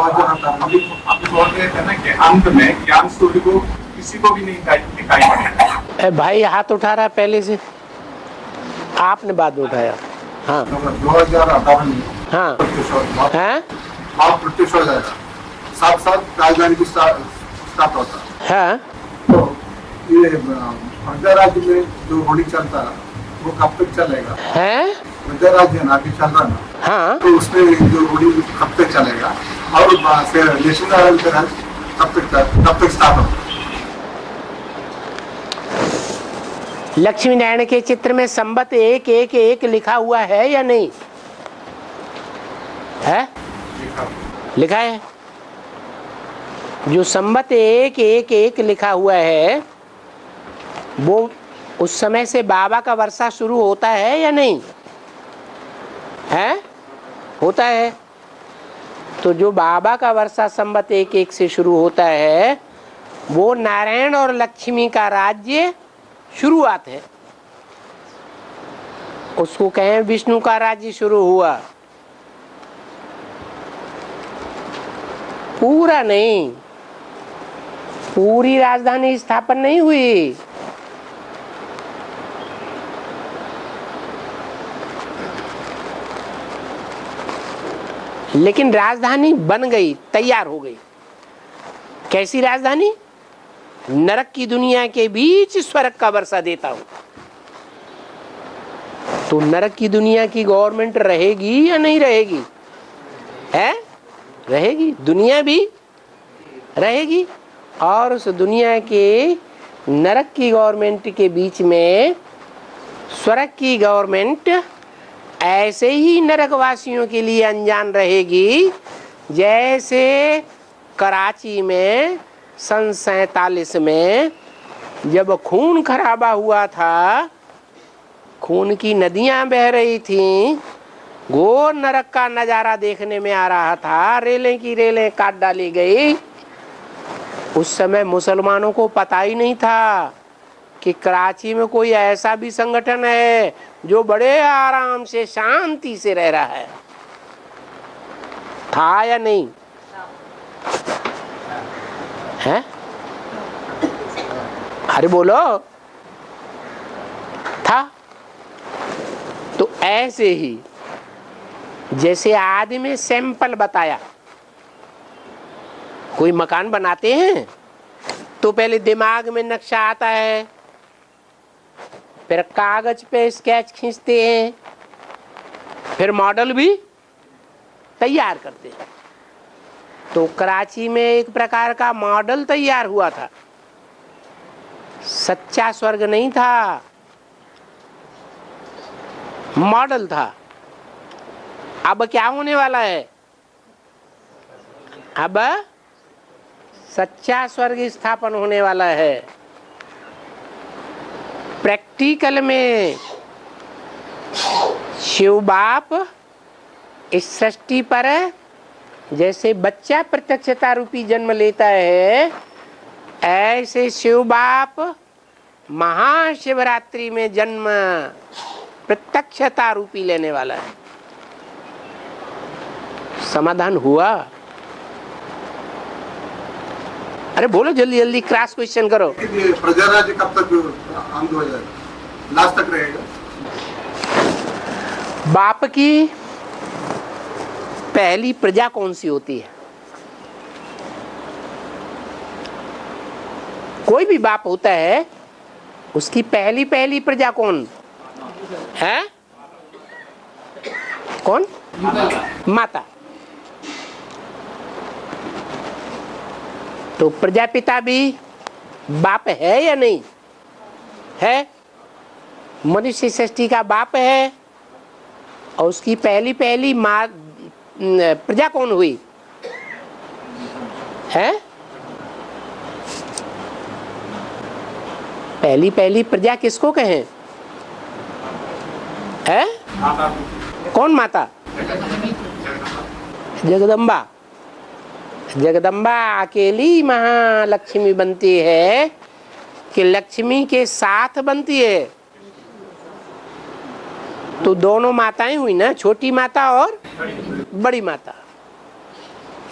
आप बोल रहे थे ना कि अंत में ज्ञान सूर्य को किसी को भी नहीं दिखाई पड़ेगा। भाई हाथ उठा रहा है पहले से, आपने बाद में उठाया। हाँ 2018 में हाँ हाँ आप प्रत्यक्ष हो जाएगा, साथ साथ राजधानी की स्टार्ट होता है। हाँ तो ये मध्य राज्य में जो होली चलता है वो कब तक चलेगा? है मध्य राज्य ना अभी चल रहा ना, हाँ तो उसमें जो होली कब तक चलेगा और फिर नेशनल कब तक स्टार्ट होगा? लक्ष्मी नारायण के चित्र में संबत 111 लिखा हुआ है या नहीं है? लिखा है। जो संबत 111 लिखा हुआ है वो उस समय से बाबा का वर्षा शुरू होता है या नहीं है? होता है। तो जो बाबा का वर्षा संबत 111 से शुरू होता है वो नारायण और लक्ष्मी का राज्य शुरुआत है। उसको कहें विष्णु का राज्य शुरू हुआ, पूरा नहीं, पूरी राजधानी स्थापन नहीं हुई। लेकिन राजधानी बन गई, तैयार हो गई। कैसी राजधानी? नरक की दुनिया के बीच स्वर्ग का वर्षा देता हूं। तो नरक की दुनिया की गवर्नमेंट रहेगी या नहीं रहेगी? है? रहेगी। दुनिया भी रहेगी और उस दुनिया के नरक की गवर्नमेंट के बीच में स्वर्ग की गवर्नमेंट ऐसे ही नरकवासियों के लिए अनजान रहेगी जैसे कराची में सन 47 में जब खून खराबा हुआ था, खून की नदियां बह रही थीं, घोर नरक का नजारा देखने में आ रहा था, रेलें की रेलें काट डाली गई। उस समय मुसलमानों को पता ही नहीं था कि कराची में कोई ऐसा भी संगठन है जो बड़े आराम से शांति से रह रहा है। था या नहीं है? अरे बोलो, था। तो ऐसे ही जैसे आदमी सैंपल बताया, कोई मकान बनाते हैं तो पहले दिमाग में नक्शा आता है, फिर कागज पे स्केच खींचते हैं, फिर मॉडल भी तैयार करते हैं। तो कराची में एक प्रकार का मॉडल तैयार हुआ था, सच्चा स्वर्ग नहीं था, मॉडल था। अब क्या होने वाला है? अब सच्चा स्वर्ग स्थापन होने वाला है। प्रैक्टिकल में शिव बाप इस सृष्टि पर जैसे बच्चा प्रत्यक्षता रूपी जन्म लेता है, ऐसे शिव बाप महाशिवरात्रि में जन्म प्रत्यक्षता रूपी लेने वाला है। समाधान हुआ? अरे बोलो जल्दी जल्दी, क्रॉस क्वेश्चन करो। प्रजा राज्य कब तक अंत हो जाएगा, लास्ट तक रहेगा? बाप की पहली प्रजा कौन सी होती है? कोई भी बाप होता है, उसकी पहली प्रजा कौन है? कौन? माता। तो प्रजापिता भी बाप है या नहीं है? मनुष्य सृष्टि का बाप है और उसकी पहली माँ प्रजा कौन हुई है? पहली प्रजा किसको कहें? है? कौन माता? जगदम्बा। जगदम्बा अकेली महालक्ष्मी बनती है कि लक्ष्मी के साथ बनती है? तो दोनों माताएं हुई ना, छोटी माता और बड़ी माता।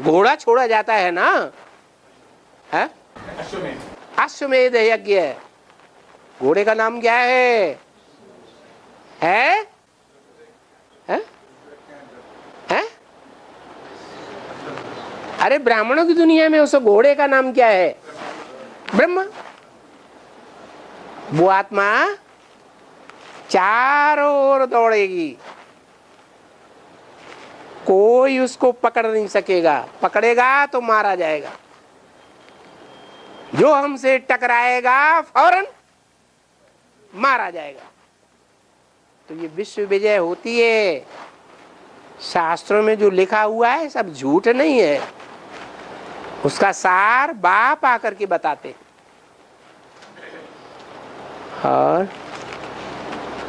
घोड़ा छोड़ा जाता है ना, है अश्वमेध। अश्वमेध यज्ञ है। घोड़े का नाम क्या है? है? अरे ब्राह्मणों की दुनिया में उस घोड़े का नाम क्या है? ब्रह्मा। वो आत्मा चारों ओर दौड़ेगी, कोई उसको पकड़ नहीं सकेगा, पकड़ेगा तो मारा जाएगा। जो हमसे टकराएगा फौरन मारा जाएगा। तो ये विश्व विजय होती है। शास्त्रों में जो लिखा हुआ है सब झूठ नहीं है, उसका सार बाप आकर के बताते। और